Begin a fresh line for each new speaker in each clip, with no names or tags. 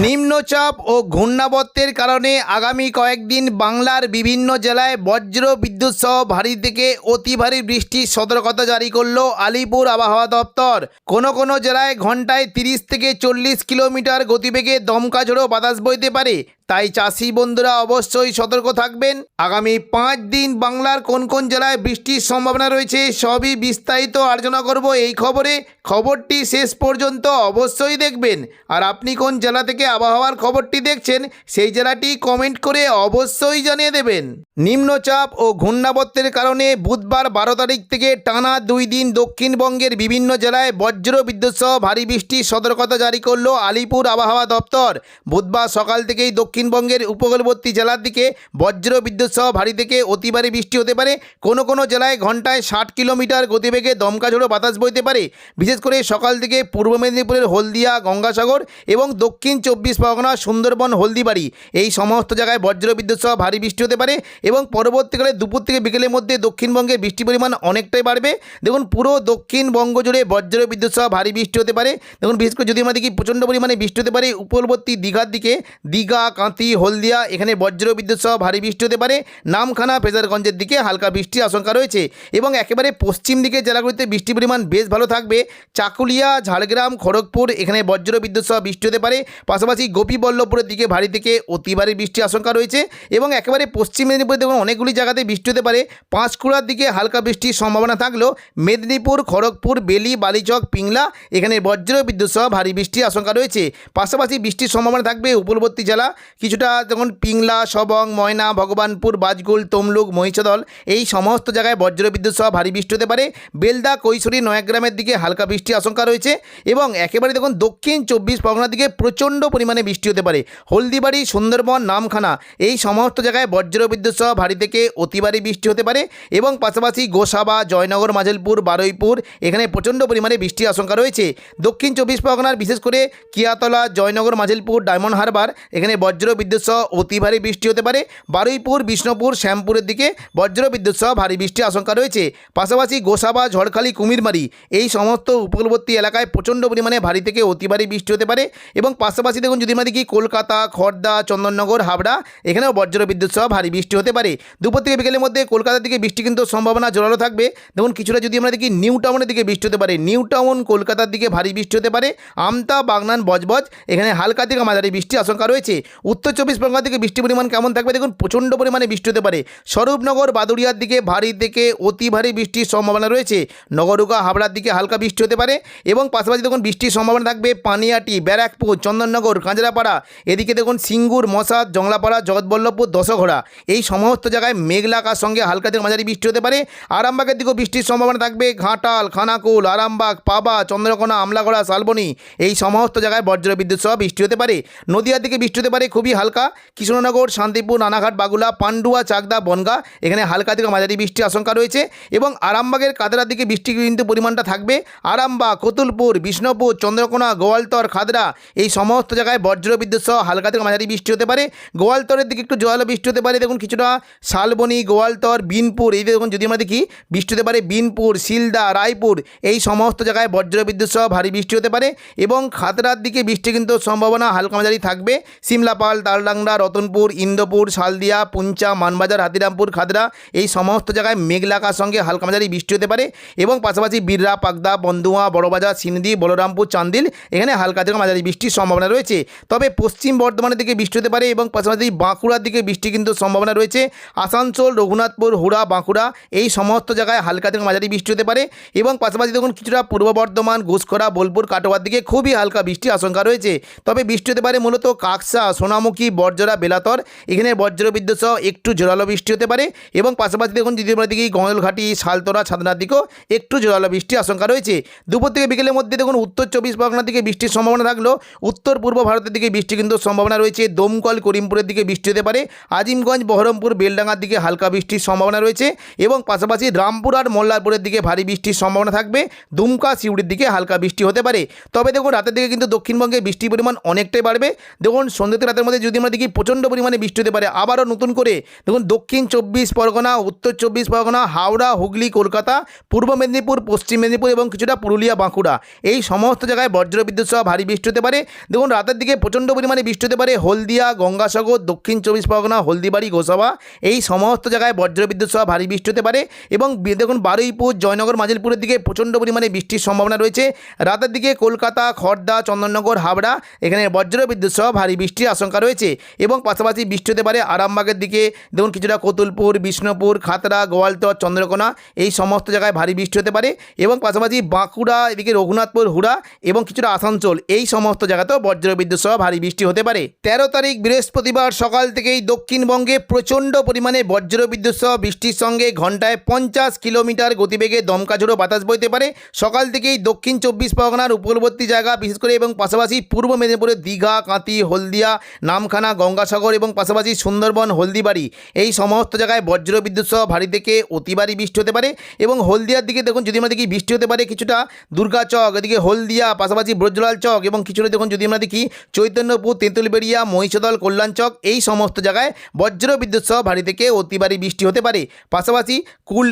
নিম্নচাপ ও ঘূর্ণাবর্তের কারণে আগামী কয়েকদিন বাংলার বিভিন্ন জেলায় বজ্র বিদ্যুৎ সহ ভারী থেকে অতি ভারী বৃষ্টির সতর্কতা জারি করলো আলিপুর আবহাওয়া দপ্তর। কোনো জেলায় ঘন্টায় 30 থেকে 40 কিলোমিটার গতিবেগে দমকা ঝোড়ো বাতাস বইতে পারে, তাই চাষি বন্ধুরা অবশ্যই সতর্ক থাকবেন। আগামী 5 দিন বাংলার কোন জেলায় বৃষ্টির সম্ভাবনা রয়েছে সবই বিস্তারিত আলোচনা করব এই খবরটি শেষ পর্যন্ত অবশ্যই দেখবেন। আর আপনি কোন জেলা থেকে আবহাওয়ার খবরটি দেখছেন সেই জেলাটি কমেন্ট করে অবশ্যই জানিয়ে দেবেন। নিম্নচাপ ও ঘূর্ণাবর্তের কারণে বুধবার 12 তারিখ থেকে টানা 2 দিন দক্ষিণবঙ্গের বিভিন্ন জেলায় বজ্র বিদ্যুৎ সহ ভারী বৃষ্টির সতর্কতা জারি করলো আলিপুর আবহাওয়া দপ্তর। বুধবার সকাল থেকেই দক্ষিণবঙ্গের উপকূলবর্তী জেলার দিকে বজ্র বিদ্যুৎ সহ ভারী থেকে অতি ভারী বৃষ্টি হতে পারে। কোনো জেলায় ঘন্টায় 60 কিলোমিটার গতিবেগে দমকা ঝোড়ো বাতাস বইতে পারে। বিশেষ করে সকাল থেকে পূর্ব মেদিনীপুরের হলদিয়া, গঙ্গাসাগর এবং দক্ষিণ 24 পরগনা, সুন্দরবন, হলদিবাড়ি এই সমস্ত জায়গায় বজ্র বিদ্যুৎ সহ ভারী বৃষ্টি হতে পারে এবং পরবর্তীকালে দুপুর থেকে বিকেলের মধ্যে দক্ষিণবঙ্গের বৃষ্টির পরিমাণ অনেকটাই বাড়বে। দেখুন পুরো দক্ষিণবঙ্গ জুড়ে বজ্র বিদ্যুৎ সহ ভারী বৃষ্টি হতে পারে। দেখুন বিশেষ করে যদি আমরা দেখি প্রচণ্ড পরিমাণে বৃষ্টি হতে পারে উপকূলবর্তী দীঘার দিকে, দীঘা, কাঁথি, হলদিয়া এখানে বজ্র বিদ্যুৎ সহ ভারী বৃষ্টি হতে পারে। নামখানা, ফেজারগঞ্জের দিকে হালকা বৃষ্টির আশঙ্কা রয়েছে এবং একেবারে পশ্চিম দিকের জেলাগুলিতে বৃষ্টির পরিমাণ বেশ ভালো থাকবে। চাকুলিয়া, ঝাড়গ্রাম, খড়গপুর এখানে বজ্র বিদ্যুৎ সহ বৃষ্টি হতে পারে। পাশাপাশি গোপীবল্লভপুরের দিকে ভারী থেকে অতি ভারী বৃষ্টির আশঙ্কা রয়েছে এবং একেবারে পশ্চিম মেদিনীপুরে দেখুন অনেকগুলি জায়গাতে বৃষ্টি হতে পারে। পাঁশকুড়ার দিকে হালকা বৃষ্টির সম্ভাবনা থাকলেও মেদিনীপুর, খড়গপুর, বেলি, বালিচক, পিংলা এখানে বজ্র বিদ্যুৎ সহ ভারী বৃষ্টির আশঙ্কা রয়েছে। পাশাপাশি বৃষ্টির সম্ভাবনা থাকবে উপকূলবর্তী জেলা কিছুটা, যেমন পিংলা, সবং, ময়না, ভগবানপুর, বাজগুল, তমলুক, মহিষাদল এই সমস্ত জায়গায় বজ্র বিদ্যুৎ সহ ভারী বৃষ্টি হতে পারে। বেলদা, কৈশোরী, নয়াগ্রামের দিকে হালকা বৃষ্টির আশঙ্কা রয়েছে এবং একেবারে দেখুন দক্ষিণ 24 পরগনার দিকে প্রচণ্ড পরিমাণে বৃষ্টি হতে পারে। হলদিবাড়ি, সুন্দরবন, নামখানা এই সমস্ত জায়গায় বজ্র বিদ্যুৎ সহ ভারী থেকে অতি ভারী বৃষ্টি হতে পারে এবং পাশাপাশি গোসাবা, জয়নগর, মাঝেলপুর, বারুইপুর এখানে প্রচণ্ড পরিমাণে বৃষ্টির আশঙ্কা রয়েছে। দক্ষিণ 24 পরগনার বিশেষ করে কিয়াতলা, জয়নগর, মাঝেলপুর, ডায়মন্ড হারবার এখানে বজ্র বিদ্যুৎ সহ অতি ভারী বৃষ্টি হতে পারে। বারুইপুর, বিষ্ণুপুর, শ্যামপুরের দিকে বজ্র বিদ্যুৎ সহ ভারী বৃষ্টির আশঙ্কা রয়েছে। পাশাপাশি গোসাবা, ঝড়খালি, কুমিরমারি এই সমস্ত উপকূলবর্তী এলাকায় প্রচণ্ড পরিমাণে ভারী থেকে অতি ভারী বৃষ্টি হতে পারে এবং পাশাপাশি দেখুন যদি আমরা দেখি কলকাতা, খড়দা, চন্দননগর, হাবড়া এখানেও বজ্র বিদ্যুৎ সহ ভারী বৃষ্টি হতে পারে। দুপুর থেকে বিকেলের মধ্যে কলকাতার দিকে বৃষ্টি কিন্তু সম্ভাবনা জোরালো থাকবে। দেখুন কিছুটা যদি আমরা দেখি নিউ টাউনের দিকে বৃষ্টি হতে পারে, নিউ টাউন, কলকাতার দিকে ভারী বৃষ্টি হতে পারে। আমতা, বাগনান, বজবজ এখানে হালকা থেকে মাঝারি বৃষ্টির আশঙ্কা রয়েছে। উত্তর 24 পরগনা থেকে বৃষ্টির পরিমাণ কেমন থাকবে দেখুন প্রচণ্ড পরিমাণে বৃষ্টি হতে পারে। স্বরূপনগর, বাদুড়িয়ার দিকে ভারী থেকে অতি ভারী বৃষ্টির সম্ভাবনা রয়েছে। নগরুকা, হাবড়ার দিকে হালকা বৃষ্টি হতে পারে এবং পাশাপাশি দেখুন বৃষ্টির সম্ভাবনা থাকবে পানিয়াটি, ব্যারাকপুর, চন্দননগর, কাঁচরাপাড়া এদিকে দেখুন সিঙ্গুর, মশাদ, জংলাপাড়া, জগৎবল্লভপুর, দশঘোড়া এই সমস্ত জায়গায় মেঘলা আকাশ সঙ্গে হালকা থেকে মাঝারি বৃষ্টি হতে পারে। আরামবাগের দিকেও বৃষ্টির সম্ভাবনা থাকবে। ঘাটাল, খানাকুল, আরামবাগ, পাবা, চন্দ্রকোনা, আমলাগড়া, শালবনী এই সমস্ত জায়গায় বজ্র বিদ্যুৎ সহ বৃষ্টি হতে পারে। নদিয়ার দিকে বৃষ্টি হতে পারে খুবই হালকা। কৃষ্ণনগর, শান্তিপুর, রানাঘাট, বাগুলা, পান্ডুয়া, চাকদা, বনগা এখানে হালকা থেকে মাঝারি বৃষ্টির আশঙ্কা রয়েছে এবং আরামবাগের কাদরার দিকে বৃষ্টির কিন্তু পরিমাণটা থাকবে। আরামবাগ, কতুলপুর, বিষ্ণুপুর, চন্দ্রকোনা, গোয়ালতর, খাদরা এই সমস্ত জায়গায় বজ্র বিদ্যুৎ সহ হালকা থেকে মাঝারি বৃষ্টি হতে পারে। গোয়ালতরের দিকে একটু জোরালো বৃষ্টি হতে পারে। দেখুন কিছুটা শালবনী, গোয়ালতর, বিনপুর এই দেখুন যদি আমরা দেখি বৃষ্টি হতে পারে। বিনপুর, শিলদা, রায়পুর এই সমস্ত জায়গায় বজ্র বিদ্যুৎ সহ ভারী বৃষ্টি হতে পারে এবং খাদরার দিকে বৃষ্টি কিন্তু সম্ভাবনা হালকা মাঝারি থাকবে। সিমলাপাল, তালডাংরা, রতনপুর, ইন্দোপুর, শালদিয়া, পুঞ্চা, মানবাজার, হাতিরামপুর, খাদরা এই সমস্ত জায়গায় মেঘলা আকাশ সঙ্গে হালকা মাঝারি বৃষ্টি হতে পারে এবং পাশাপাশি বিররা, পাকদা, বন্দুয়া, বড়বাজার, সিন্দি, বলরামপুর, চান্দিল এখানে হালকা থেকে মাঝারি বৃষ্টির সম্ভাবনা রয়েছে। তবে পশ্চিম বর্ধমানের দিকে বৃষ্টি হতে পারে এবং পাশাপাশি বাঁকুড়ার দিকে বৃষ্টি কিন্তু সম্ভাবনা রয়েছে। আসানসোল, রঘুনাথপুর, হুড়া, বাঁকুড়া এই সমস্ত জায়গায় হালকা থেকে মাঝারি বৃষ্টি হতে পারে এবং পাশাপাশি দেখুন কিছুটা পূর্ব বর্ধমান, ঘুষখরা, বোলপুর, কাটোয়ার দিকে খুবই হালকা বৃষ্টির আশঙ্কা রয়েছে। তবে বৃষ্টি হতে পারে মূলত কাকসা, সোনামুখী, বরজরা, বেলাতর এখানে বজ্র বিদ্যুৎ সহ একটু জোরালো বৃষ্টি হতে পারে এবং পাশাপাশি দেখুন যদি আমরা দেখি গঙ্গলঘাটি, শালতরা, ছাদনার দিকেও একটু জোরালো বৃষ্টির আশঙ্কা রয়েছে। দুপুর থেকে বিকেলের মধ্যে দেখুন উত্তর 24 পরগনার দিকে বৃষ্টির সম্ভাবনা থাকলেও উত্তর পূর্ব ভারতের দিকে বৃষ্টি কিন্তু সম্ভাবনা রয়েছে। দমকল, করিমপুরের দিকে বৃষ্টি হতে পারে। আজিমগঞ্জ, বহরমপুর, বেলডাঙ্গার দিকে হালকা বৃষ্টির সম্ভাবনা রয়েছে এবং পাশাপাশি রামপুর আর মোল্লারপুরের দিকে ভারী বৃষ্টির সম্ভাবনা থাকবে। দুমকা, সিউড়ির দিকে হালকা বৃষ্টি হতে পারে। তবে দেখুন রাতের দিকে কিন্তু দক্ষিণবঙ্গে বৃষ্টির পরিমাণ অনেকটাই বাড়বে। দেখুন সন্ধ্যে থেকে রাতের মধ্যে যদি আমরা দেখি প্রচণ্ড পরিমাণে বৃষ্টি হতে পারে। আবারও নতুন করে দেখুন দক্ষিণ 24 পরগনা, উত্তর 24 পরগনা, হাওড়া, হুগলি, কলকাতা, পূর্ব মেদিনীপুর, পশ্চিম মেদিনীপুর এবং কিছুটা পুরুলিয়া, বাঁকুড়া, এই সমস্ত জায়গায় বজ্রবিদ্যুৎ সহ ভারী বৃষ্টি হতে পারে। দেখুন রাতের দিকে প্রচণ্ড পরিমাণে বৃষ্টি হতে পারে হলদিয়া, গঙ্গাসাগর, দক্ষিণ 24 পরগনা, হলদিবাড়ি, গোসাবা, এই সমস্ত জায়গায় বজ্রবিদ্যুৎ সহ ভারী বৃষ্টি হতে পারে। এবং দেখুন বারুইপুর, জয়নগর, মাজিলপুরের দিকে প্রচণ্ড পরিমাণে বৃষ্টির সম্ভাবনা রয়েছে। রাতের দিকে কলকাতা, খড়দা, চন্দননগর, হাবড়া, এখানে বজ্রবিদ্যুৎ সহ ভারী বৃষ্টির আশঙ্কা রয়েছে। এবং পাশাপাশি বৃষ্টি হতে পারে আরামবাগের দিকে, দেখুন কিছুটা কতুলপুর, বিষ্ণুপুর, খাতড়া, গোয়ালতর, চন্দ্রকোনা, এই সমস্ত জায়গায় ভারী বৃষ্টি হতে পারে। এবং পাশাপাশি বাঁকুড়া, এদিকে রঘুনাথপুর, হুড়া এবং কিছুটা আসানসোল, এই সমস্ত জায়গাতেও বজ্রবিদ্যুৎ সহ ভারী বৃষ্টি হতে পারে। 13 তারিখ বৃহস্পতিবার সকাল থেকেই দক্ষিণবঙ্গে প্রচণ্ড পরিমাণে বজ্রবিদ্যুৎ সহ বৃষ্টির সঙ্গে ঘন্টায় 50 কিলোমিটার গতিবেগে দমকা ঝোড়ো বাতাস বইতে পারে। সকাল থেকেই দক্ষিণ 24 পরগনার উপকূলবর্তী জায়গা বিশেষ করে এবং পাশাপাশি পূর্ব মেদিনীপুরের দীঘা, কাঁথি, হলদিয়া, নামখানা, গঙ্গাসাগর এবং পাশাপাশি সুন্দরবন, হলদিবাড়ি, এই সমস্ত জায়গায় বজ্রবিদ্যুৎ সহ ভারী থেকে অতি ভারী বৃষ্টি হতে পারে। এবং হলদিয়ার দিকে দেখুন যদি আমরা দেখি বৃষ্টি হতে পারে কিছুটা দুর্গাচক, এদিকে হলদিয়া, পাশাপাশি ব্রজলাল চক এবং কিছুটা দেখুন যদি আমরা দেখি চৈতন্যপুর, তেঁতুলবেড়িয়া, মহিষদল, কল্যাণচক, এই সমস্ত জায়গায় বজ্রবিদ্যুৎ সহ ভারী থেকে অতি ভারী বৃষ্টি হতে পারে। পাশাপাশি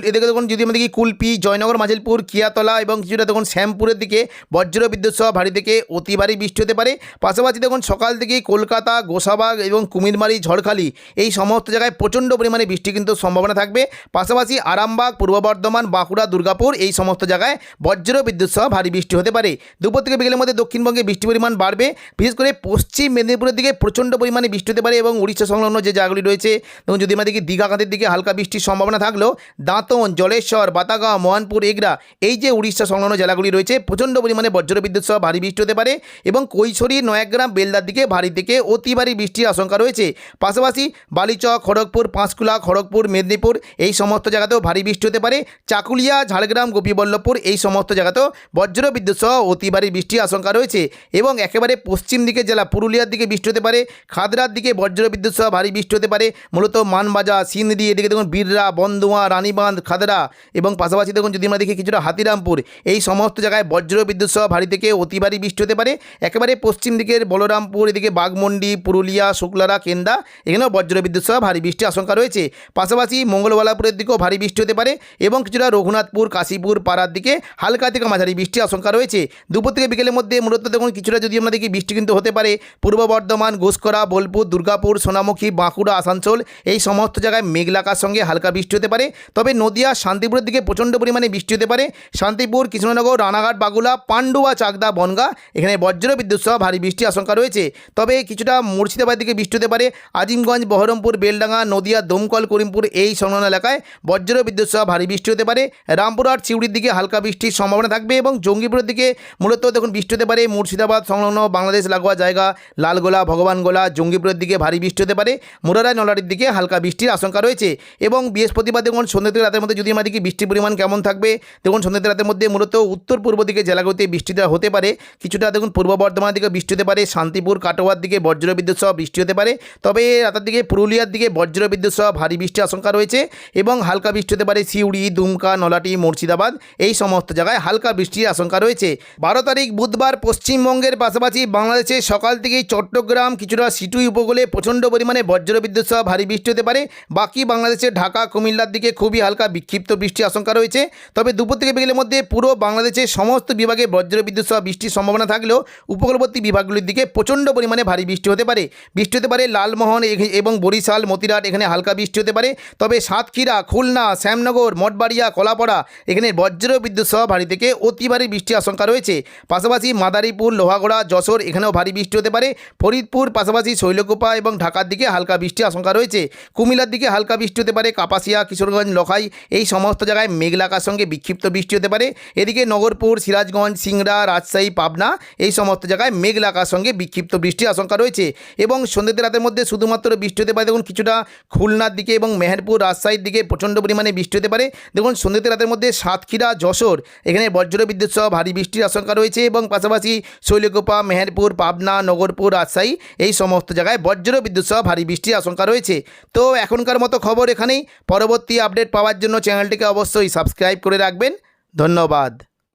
এদিকে দেখুন যদি আমরা দেখি কুলপি, জয়নগর, মাজিলপুর, কিয়াতলা এবং কিছুটা দেখুন শ্যামপুরের দিকে বজ্রবিদ্যুৎ সহ ভারী থেকে অতি ভারী বৃষ্টি হতে পারে। পাশাপাশি দেখুন সকাল থেকেই কলকাতা, গোসাবা এবং কুমিরমারি, ঝড়খালি, এই সমস্ত জায়গায় প্রচণ্ড পরিমাণে বৃষ্টি কিন্তু সম্ভাবনা থাকবে। পাশাপাশি আরামবাগ, পূর্ব বর্ধমান, বাঁকুড়া, দুর্গাপুর, এই সমস্ত জায়গায় বজ্রবিদ্যুৎ সহ ভারী বৃষ্টি হতে পারে। দুপুর থেকে বিকেলের মধ্যে দক্ষিণবঙ্গে বৃষ্টির পরিমাণ বাড়বে। বিশেষ করে পশ্চিম মেদিনীপুরের দিকে প্রচণ্ড পরিমাণে বৃষ্টি হতে পারে এবং উড়িষ্যা সংলগ্ন যে জায়গাগুলি রয়েছে, এবং যদি আমরা দেখি দীঘাকান্তের দিকে হালকা বৃষ্টির সম্ভাবনা থাকলেও দাঁতন, জলেশ্বর, বাতাগাঁও, মোহনপুর, এগরা, এই যে উড়িষ্যা সংলগ্ন জেলাগুলি রয়েছে প্রচণ্ড পরিমাণে বজ্রবিদ্যুৎ সহ ভারী বৃষ্টি হতে পারে। এবং কৈশোরী, নয়াগ্রাম, বেলদার দিকে ভারী থেকে অতি ভারী বৃষ্টির আশঙ্কা রয়েছে। পাশাপাশি বালিচক, খড়গপুর, পাঁশকুড়া, খড়গপুর, মেদিনীপুর, এই সমস্ত জায়গাতেও ভারী বৃষ্টি হতে পারে। চাকুলিয়া, ঝাড়গ্রাম, গোপীবল্লভপুর, এই সমস্ত জায়গাতেও বজ্রবিদ্যুৎ সহ অতি ভারী বৃষ্টির আশঙ্কা রয়েছে। এবং একেবারে পশ্চিম দিকে জেলা পুরুলিয়ার দিকে বৃষ্টি হতে পারে। খাদড়ার দিকে বজ্রবিদ্যুৎ সহ ভারী বৃষ্টি হতে পারে। মূলত মানবাজার, সিন্দি, এদিকে দেখুন বীররা, বন্দুয়া, রানীবাঁধ, খাদড়া এবং পাশাপাশি দেখুন যদি আমরা দেখি কিছুটা হাতিরামপুর, এই সমস্ত জায়গায় বজ্রবিদ্যুৎ সহ ভারী থেকে অতি ভারী বৃষ্টি হতে পারে। একেবারে পশ্চিম দিকের বলরামপুর, এদিকে বাঘমন্ডি, পুরুলিয়া, শুক্লারা, কেন্দা, এখানেও বজ্রবিদ্যুৎ সহ ভারী বৃষ্টির আশঙ্কা রয়েছে। পাশাপাশি মঙ্গলবালাপুরের দিকেও ভারী বৃষ্টি হতে পারে এবং কিছুটা রঘুনাথপুর, কাশীপুর, পাড়ার দিকে হালকা থেকে মাঝারি বৃষ্টির আশঙ্কা রয়েছে। দুপুর থেকে বিকেলের মধ্যে মূলত দেখুন কিছুটা যদি আমরা দেখি বৃষ্টি কিন্তু হতে পারে পূর্ব বর্ধমান, ঘুষকরা, বোলপুর, দুর্গাপুর, সোনামুখী, বাঁকুড়া, আসানসোল, এই সমস্ত জায়গায় মেঘলাকার সঙ্গে হালকা বৃষ্টি হতে পারে। তবে নদিয়া, শান্তিপুরের দিকে প্রচণ্ড পরিমাণে বৃষ্টি হতে পারে। শান্তিপুর, কৃষ্ণনগর, রানাঘাট, বাগুলা, পান্ডুয়া, চাকদা, বনগা, এখানে বজ্রবিদ্যুৎ সহ ভারী বৃষ্টির আশঙ্কা রয়েছে। তবে কিছুটা মুর্শিদাবাদ দিকে বৃষ্টি হতে পারে। আজিমগঞ্জ, বহরমপুর, বেলডাঙ্গা, নদিয়া, দমকল, করিমপুর, এই সংলগ্ন এলাকায় বজ্রবিদ্যুৎ সহ ভারী বৃষ্টি হতে পারে। রামপুরহাট, চিউড়ির দিকে হালকা বৃষ্টির সম্ভাবনা থাকবে এবং জঙ্গিপুরের দিকে মূলত দেখুন বৃষ্টি হতে পারে। মুর্শিদাবাদ সংলগ্ন বাংলাদেশ লাগোয়া জায়গা লালগোলা, ভগবানগোলা, জঙ্গিপুরের দিকে ভারী বৃষ্টি হতে পারে। মুরারায়, নলারির দিকে হালকা বৃষ্টির আশঙ্কা রয়েছে। এবং বৃহস্পতিবার দেখুন সন্ধ্যা থেকে রাতের মধ্যে যদি আমরা দেখি বৃষ্টির পরিমাণ কেমন থাকবে, দেখুন সন্ধ্যা থেকে রাতের মধ্যে মূলত উত্তর পূর্ব দিকে জেলাগুলিতে বৃষ্টিটা হতে পারে। কিছুটা দেখুন পূর্ব বর্ধমানের দিকে বৃষ্টি হতে পারে। শান্তিপুর, কাটোয়ার দিকে বজ্রবিদ্যুৎ সহ বৃষ্টি হতে পারে। তবে রাতের দিকে পুরুলিয়ার দিকে বজ্রবিদ্যুৎ সহ ভারী বৃষ্টির আশঙ্কা রয়েছে এবং হালকা বৃষ্টি হতে পারে সিউড়ি, দুমকা, নলাটি, মুর্শিদাবাদ, এই সমস্ত জায়গায় হালকা বৃষ্টির আশঙ্কা রয়েছে। 12 তারিখ বুধবার পশ্চিমবঙ্গের পাশাপাশি বাংলাদেশে সকাল থেকেই চট্টগ্রাম, কিছুটা সিটুই উপকূলে প্রচণ্ড পরিমাণে বজ্রবিদ্যুৎ সহ ভারী বৃষ্টি হতে পারে। বাকি বাংলাদেশের ঢাকা, কুমিল্লার দিকে খুবই হালকা বিক্ষিপ্ত বৃষ্টির আশঙ্কা রয়েছে। তবে দুপুর থেকে বিকেলের মধ্যে পুরো বাংলাদেশের সমস্ত বিভাগে বজ্রবিদ্যুৎ সহ বৃষ্টির সম্ভাবনা থাকলেও উপকূলবর্তী বিভাগগুলির দিকে প্রচণ্ড পরিমাণে ভারী বৃষ্টি হতে পারে। বৃষ্টি হতে পারে লালমোহন এবং বরিশাল, মতিরাট, এখানে হালকা বৃষ্টি হতে পারে। তবে সাতক্ষীরা, খুলনা, শ্যামনগর, মঠবাড়িয়া, কলাপাড়া, এখানে বজ্রবিদ্যুৎ সহ ভারী থেকে অতি ভারী বৃষ্টির আশঙ্কা রয়েছে। পাশাপাশি মাদারীপুর, লোহাগড়া, যশোর, এখানেও ভারী বৃষ্টি হতে পারে। ফরিদপুর, পাশাপাশি শৈলকুপা এবং ঢাকার দিকে হালকা বৃষ্টির আশঙ্কা রয়েছে। কুমিল্লার দিকে হালকা বৃষ্টি হতে পারে। কাপাসিয়া, কিশোরগঞ্জ, লখাই, এই সমস্ত জায়গায় মেঘলাকার সঙ্গে বিক্ষিপ্ত বৃষ্টি হতে পারে। এদিকে নগরপুর, সিরাজগঞ্জ, সিংড়া, রাজশাহী, পাবনা, এই সমস্ত জায়গায় মেঘলাকার সঙ্গে বিক্ষিপ্ত বৃষ্টির আশঙ্কা রয়েছে। এবং সন্ধ্যেতে রাতের মধ্যে শুধুমাত্র বৃষ্টি হতে পারে দেখুন কিছুটা খুলনার দিকে এবং মেহেরপুর, রাজশাহীর দিকে প্রচণ্ড পরিমাণে বৃষ্টি হতে পারে। দেখুন সন্ধ্যেতে রাতের মধ্যে সাতক্ষীরা, যশোর, এখানে বজ্রবিদ্যুৎ সহ ভারী বৃষ্টির আশঙ্কা রয়েছে এবং পাশাপাশি শৈলকুপা, মেহেরপুর, পাবনা, নগরপুর, রাজশাহী, এই সমস্ত জায়গায় বজ্রবিদ্যুৎ সহ ভারী বৃষ্টির আশঙ্কা রয়েছে। তো এখনকার মতো খবর এখানেই। পরবর্তী আপডেট পাওয়ার জন্য চ্যানেলটিকে অবশ্যই সাবস্ক্রাইব করে রাখবেন। ধন্যবাদ।